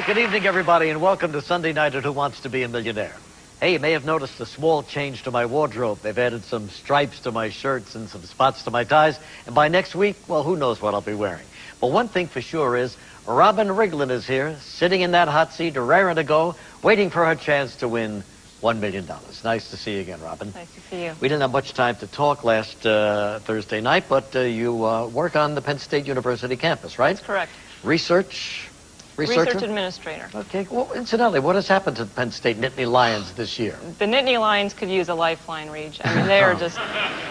right, good evening, everybody, and welcome to Sunday Night at Who Wants to Be a Millionaire. Hey, you may have noticed a small change to my wardrobe. They've added some stripes to my shirts and some spots to my ties, and by next week, well, who knows what I'll be wearing. But one thing for sure is, Robin Riglin is here, sitting in that hot seat, raring to go, waiting for her chance to win $1 million. Nice to see you again, Robin. Nice to see you. We didn't have much time to talk last Thursday night, but you work on the Penn State University campus, right? That's correct. Research administrator. Okay. Well, incidentally, what has happened to the Penn State Nittany Lions this year? The Nittany Lions could use a lifeline, Reg. I mean, they are just...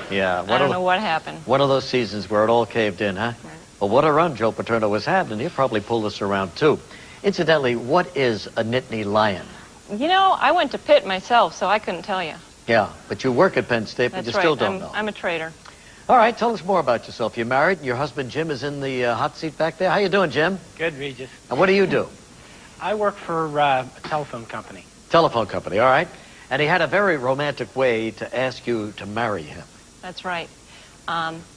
Yeah. I don't know what happened. One of those seasons where it all caved in, huh? Right. Well, what a run Joe Paterno has had, and he'll probably pull this around, too. Incidentally, what is a Nittany Lion? You know, I went to Pitt myself, so I couldn't tell you. Yeah, but you work at Penn State, but That's you still don't know. I'm a trader. All right, tell us more about yourself. You're married, and your husband Jim is in the hot seat back there. How you doing, Jim? Good, Regis. And what do you do? I work for a telephone company. Telephone company, all right. And he had a very romantic way to ask you to marry him. That's right.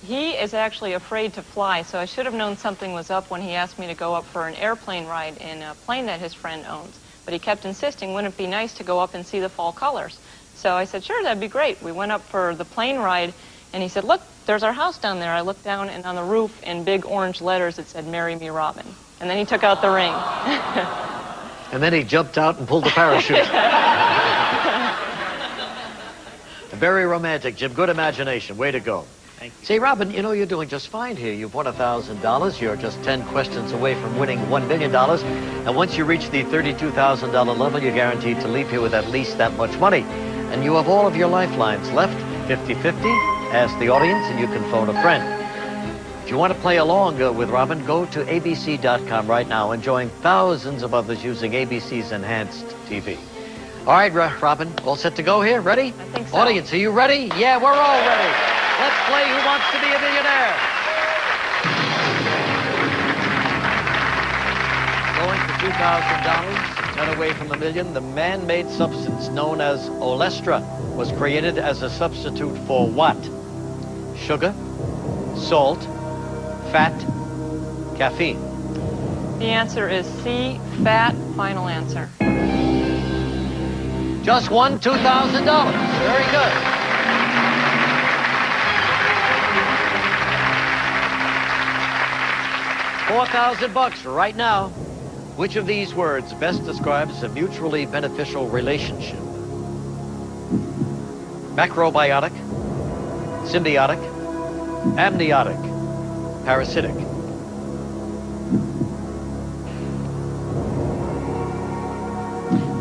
He is actually afraid to fly, so I should have known something was up when he asked me to go up for an airplane ride in a plane that his friend owns. But he kept insisting, wouldn't it be nice to go up and see the fall colors? So I said, sure, that'd be great. We went up for the plane ride, and he said, look, there's our house down there. I looked down, and on the roof, in big orange letters, it said, "Marry me, Robin." And then he took out the ring. And then he jumped out and pulled the parachute. Very romantic, Jim. Good imagination. Way to go. Thank you. See, Robin, you know, you're doing just fine here. You've won $1,000. You're just 10 questions away from winning $1 million. And once you reach the $32,000 level, you're guaranteed to leave here with at least that much money. And you have all of your lifelines left, 50-50. Ask the audience, and you can phone a friend. If you want to play along with Robin, go to abc.com right now and join thousands of others using ABC's enhanced TV. All right, Robin, all set to go here? Ready? I think so. Audience, are you ready? Yeah, we're all ready. Let's play Who Wants to Be a Millionaire? Going for $2,000, 10 away from $1 million. The man-made substance known as Olestra was created as a substitute for what? Sugar, salt, fat, caffeine. The answer is C, fat. Final answer. Just won $2,000. Very good. $4,000 right now. Which of these words best describes a mutually beneficial relationship? Macrobiotic, symbiotic, amniotic, parasitic.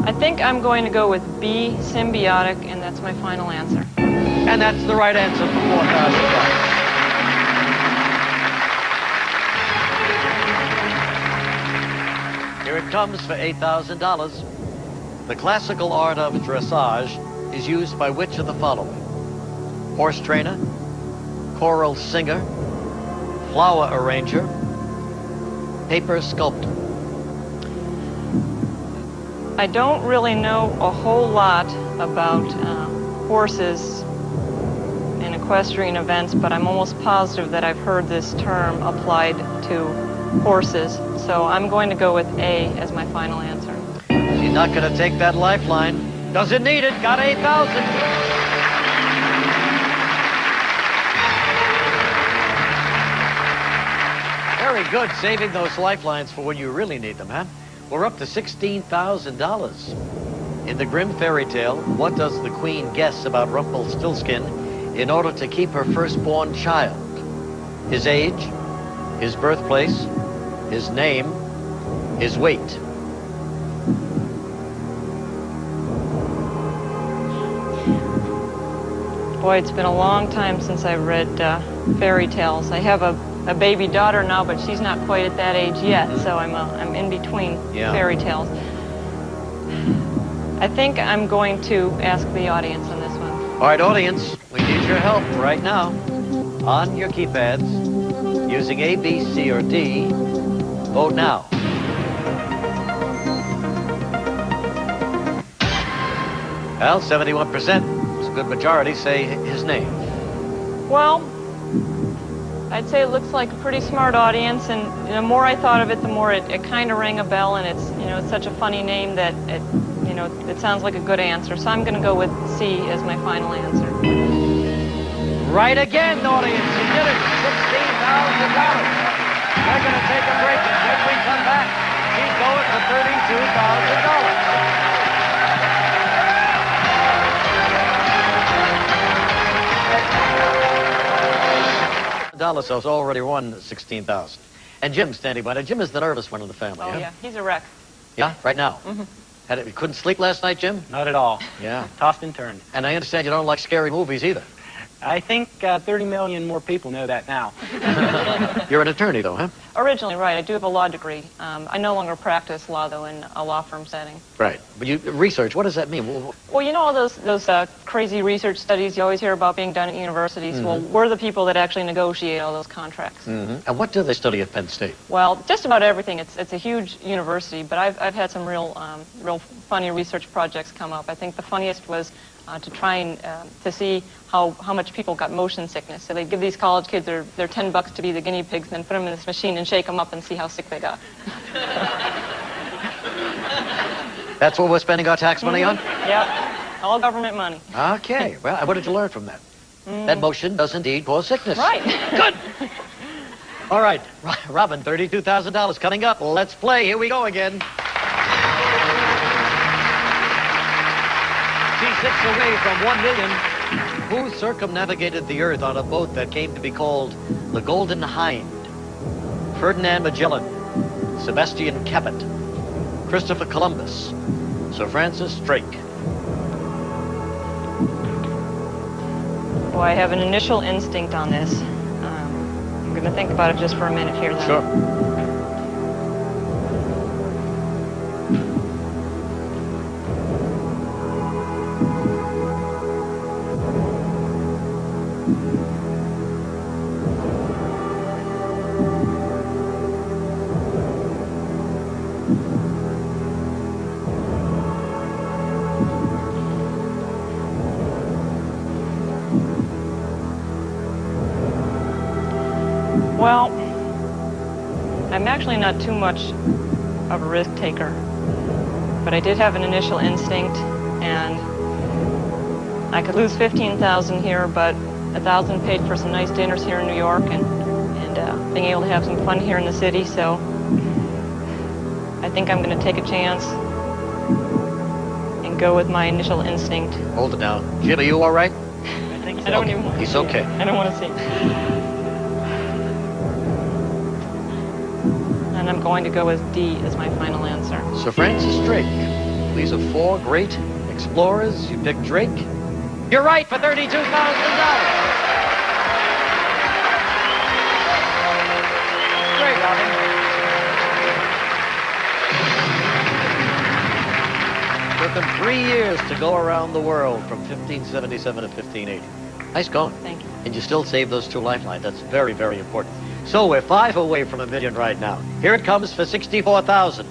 I think I'm going to go with B, symbiotic, and that's my final answer. And that's the right answer for $4,000. Here it comes for $8,000. The classical art of dressage is used by which of the following? Horse trainer, choral singer, flower arranger, paper sculptor. I don't really know a whole lot about horses and equestrian events, but I'm almost positive that I've heard this term applied to horses. So I'm going to go with A as my final answer. She's not going to take that lifeline. Doesn't need it. Got 8,000. Very good, saving those lifelines for when you really need them, huh? We're up to $16,000. In the Grimm fairy tale, what does the queen guess about Rumpelstiltskin in order to keep her firstborn child? His age, his birthplace, his name, his weight. Boy, it's been a long time since I've read fairy tales. I have a baby daughter now, but she's not quite at that age yet, so I'm in between fairy tales. I think I'm going to ask the audience on this one. All right, audience, we need your help right now. On your keypads, using A, B, C, or D, vote now. Well, 71%, it's a good majority, say his name. Well, I'd say it looks like a pretty smart audience, and the more I thought of it, the more it kind of rang a bell, and it's such a funny name that it sounds like a good answer. So I'm going to go with C as my final answer. Right again, audience. You did it. $16,000. We're going to take a break, and when we come back, keep going for $32,000. So it's already won $16,000. And Jim's standing by. Now, Jim is the nervous one in the family. Oh, yeah. He's a wreck. Yeah, right now. Mm-hmm. You couldn't sleep last night, Jim? Not at all. Yeah. Tossed and turned. And I understand you don't like scary movies either. I think 30 million more people know that now. You're an attorney, though, huh? Originally, right. I do have a law degree. I no longer practice law, though, in a law firm setting. Right. But you research, what does that mean? Well, you know all those crazy research studies you always hear about being done at universities? Mm-hmm. Well, we're the people that actually negotiate all those contracts. Mm-hmm. And what do they study at Penn State? Well, just about everything. It's a huge university, but I've had some real funny research projects come up. I think the funniest was to try and to see how much people got motion sickness. So they give these college kids their $10 to be the guinea pigs, and then put them in this machine and shake them up and see how sick they got. That's what we're spending our tax money on? Yep, all government money. Okay, well, what did you learn from that? That motion does indeed cause sickness. Right. Good. All right, Robin, $32,000 coming up. Let's play. Here we go again. She's 6 away from 1 million. Who circumnavigated the Earth on a boat that came to be called the Golden Hind? Ferdinand Magellan, Sebastian Cabot, Christopher Columbus, Sir Francis Drake. Boy, I have an initial instinct on this. I'm going to think about it just for a minute here, though. Sure. Well, I'm actually not too much of a risk taker, but I did have an initial instinct, and I could lose $15,000 here, but $1,000 paid for some nice dinners here in New York, and being able to have some fun here in the city. So I think I'm going to take a chance and go with my initial instinct. Hold it down. Jim, are you all right? I think so. I don't even want to He's see. okay. I don't want to see. And I'm going to go with D as my final answer. Sir Francis Drake. These are 4 great explorers. You picked Drake. You're right for $32,000. Great, Robin. Took them 3 years to go around the world from 1577 to 1580. Nice going. Thank you. And you still save those 2 lifelines. That's very, very important. So we're 5 away from $1 million right now. Here it comes for $64,000.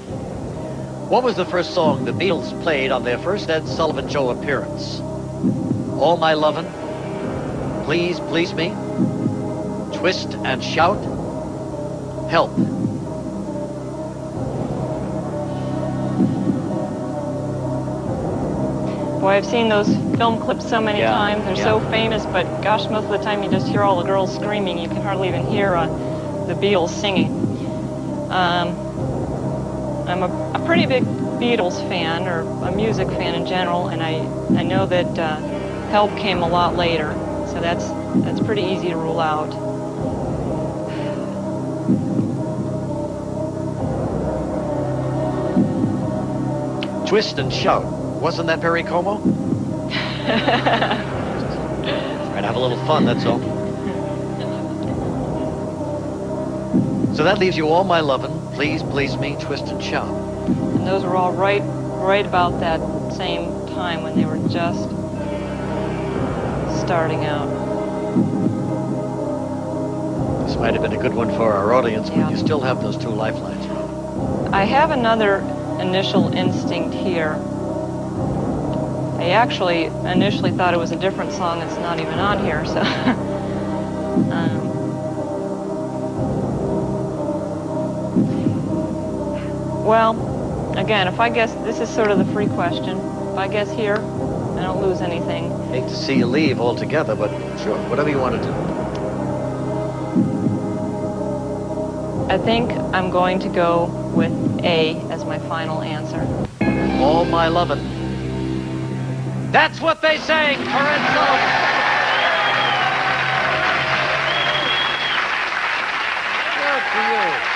What was the first song the Beatles played on their first Ed Sullivan Show appearance? All My Lovin', Please Please Me, Twist and Shout, Help. Boy, I've seen those film clips so many times. They're yeah. so famous, but gosh, most of the time you just hear all the girls screaming. You can hardly even hear the Beatles singing. I'm a pretty big Beatles fan, or a music fan in general, and I know that Help came a lot later, so that's pretty easy to rule out. Twist and Shout. Wasn't that Perry Como? Try to have a little fun, that's all. So that leaves you All My Lovin', Please Please Me, Twist and Shout. And those were all right about that same time when they were just starting out. This might have been a good one for our audience, Yeah. but you still have those 2 lifelines, Robin. I have another initial instinct here. I actually initially thought it was a different song that's not even on here, so Well, again, if I guess, this is sort of the free question. If I guess here, I don't lose anything. Hate to see you leave altogether, but sure, whatever you want to do. I think I'm going to go with A as my final answer. All my lovin'. That's what they sang, Parenzo. Good for you.